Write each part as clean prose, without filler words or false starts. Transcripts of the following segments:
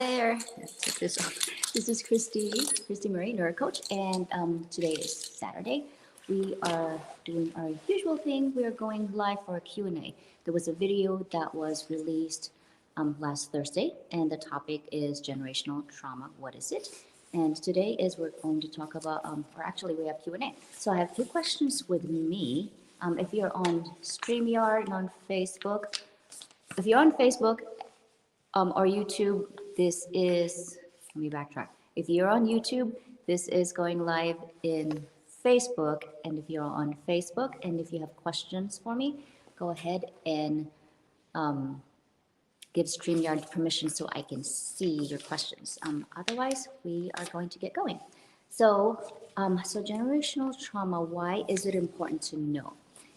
there. Let's take this off. This is Christy Marie, neurocoach, and today is Saturday. We are doing our usual thing. We are going live for a Q&A. There was a video that was released last Thursday, and the topic is generational trauma. What is it? And today is we're going to talk about, or actually we have Q&A. So I have two questions with me. If you're on StreamYard and on Facebook, if you're on Facebook or YouTube, this is, let me backtrack. If you're on YouTube, this is going live in Facebook. And if you're on Facebook and if you have questions for me, go ahead and give StreamYard permission so I can see your questions. Otherwise, we are going to get going. So generational trauma, why is it important to know?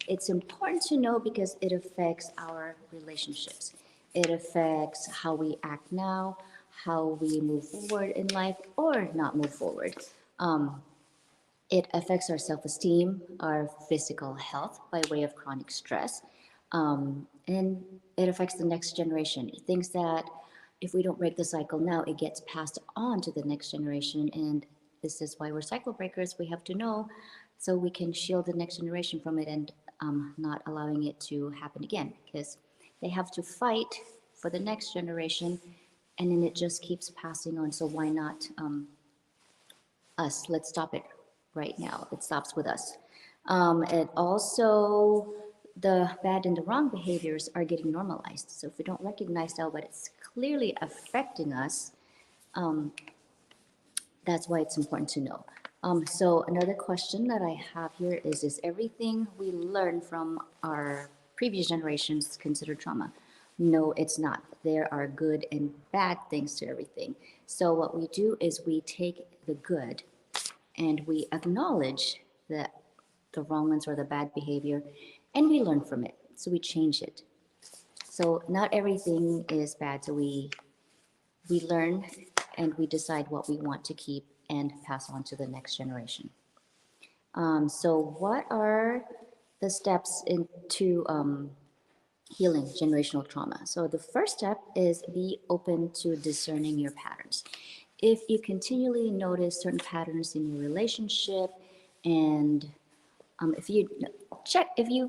It's important to know because it affects our relationships. It affects how we act now, how we move forward in life or not move forward. It affects our self-esteem, our physical health by way of chronic stress, and it affects the next generation. Things that if we don't break the cycle now, it gets passed on to the next generation, and this is why we're cycle breakers. We have to know so we can shield the next generation from it and not allowing it to happen again, because they have to fight for the next generation, and then it just keeps passing on. So why not us? Let's stop it right now. It stops with us. And also, the bad and the wrong behaviors are getting normalized. So if we don't recognize now, but it's clearly affecting us, that's why it's important to know. So another question that I have here is everything we learn from our previous generations considered trauma? No, it's not. There are good and bad things to everything. So what we do is we take the good and we acknowledge the wrong ones or the bad behavior, and we learn from it. So we change it. So not everything is bad. So we learn and we decide what we want to keep and pass on to the next generation. So what are the steps into healing generational trauma? So the first step is be open to discerning your patterns. If you continually notice certain patterns in your relationship, and if you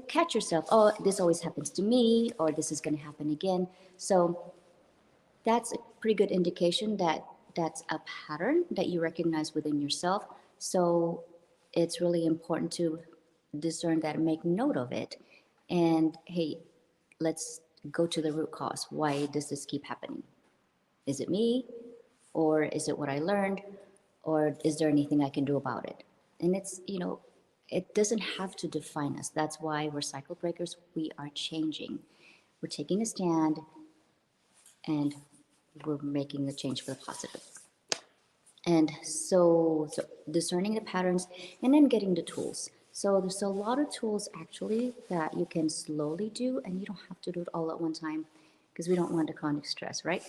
catch yourself, oh, this always happens to me, or this is going to happen again. So that's a pretty good indication that that's a pattern that you recognize within yourself. So it's really important to discern that and make note of it. And hey, let's go to the root cause. Why does this keep happening? Is it me? Or is it what I learned? Or is there anything I can do about it? And it's, it doesn't have to define us. That's why we're cycle breakers. We are changing. We're taking a stand and we're making a change for the positive. And so discerning the patterns and then getting the tools. So there's a lot of tools actually that you can slowly do, and you don't have to do it all at one time because we don't want the chronic stress, right?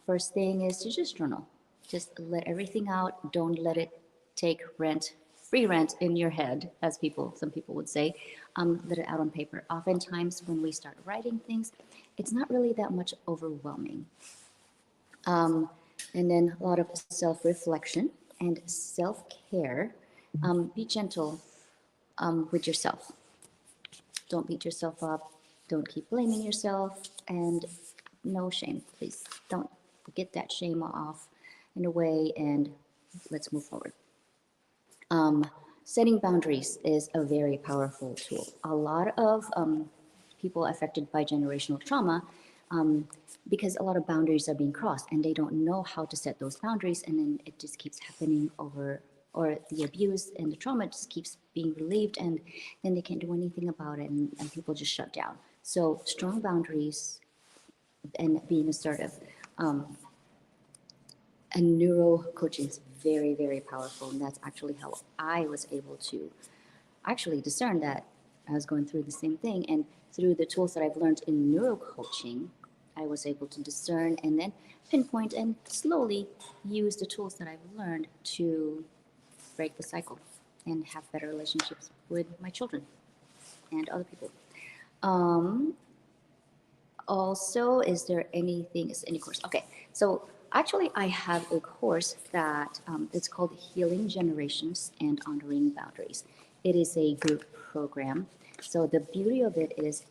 First thing is to just journal. Just let everything out. Don't let it take free rent in your head, as some people would say. Let it out on paper. Oftentimes when we start writing things, it's not really that much overwhelming. And then a lot of self-reflection and self-care. Be gentle with yourself. Don't beat yourself up. Don't keep blaming yourself. And no shame, please. Don't get that shame off in a way, and let's move forward. Setting boundaries is a very powerful tool. A lot of people affected by generational trauma, because a lot of boundaries are being crossed and they don't know how to set those boundaries, and then it just keeps happening over, or the abuse and the trauma just keeps being relieved, and then they can't do anything about it, and people just shut down. So strong boundaries and being assertive. And neuro coaching is very, very powerful, and that's actually how I was able to actually discern that I was going through the same thing. And through the tools that I've learned in neuro coaching, I was able to discern and then pinpoint and slowly use the tools that I've learned to break the cycle and have better relationships with my children and other people. Also, is there anything, is any course? Okay, so actually I have a course that it's called Healing Generations and Honoring Boundaries. It is a group program. So the beauty of it is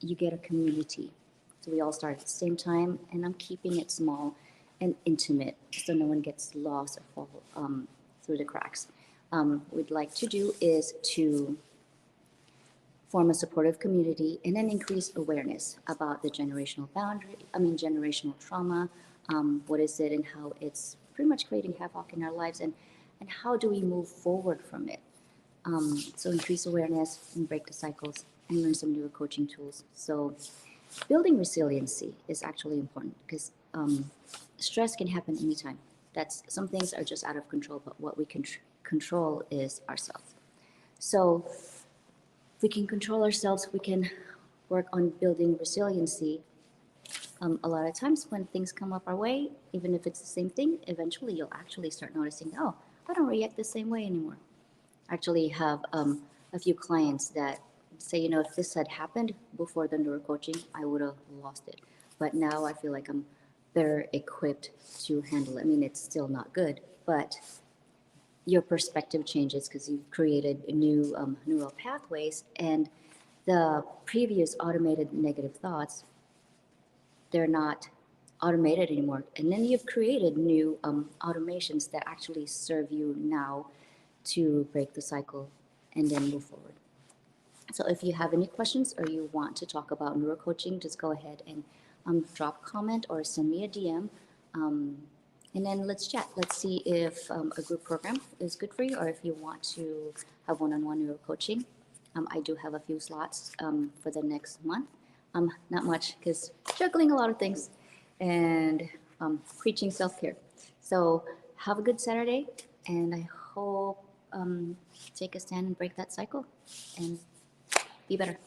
you get a community. So we all start at the same time, and I'm keeping it small and intimate so no one gets lost or fall through the cracks. What we'd like to do is to form a supportive community, and then increase awareness about the generational trauma, what is it and how it's pretty much creating havoc in our lives, and how do we move forward from it. So increase awareness and break the cycles and learn some newer coaching tools. So building resiliency is actually important because stress can happen anytime. That's some things are just out of control, but what we can control is ourselves. So if we can control ourselves, we can work on building resiliency. A lot of times when things come up our way, even if it's the same thing, eventually you'll actually start noticing, oh, I don't react the same way anymore. I actually have a few clients that say, if this had happened before the neurocoaching, I would have lost it. But now I feel like I'm better equipped to handle it. I mean, it's still not good, but your perspective changes because you've created new neural pathways, and the previous automated negative thoughts, they're not automated anymore. And then you've created new automations that actually serve you now to break the cycle and then move forward. So if you have any questions or you want to talk about neurocoaching, just go ahead and drop a comment or send me a DM. Um, and then let's chat. Let's see if a group program is good for you, or if you want to have one-on-one neurocoaching. I do have a few slots for the next month. Not much because juggling a lot of things and preaching self-care. So have a good Saturday, and I hope take a stand and break that cycle and be better.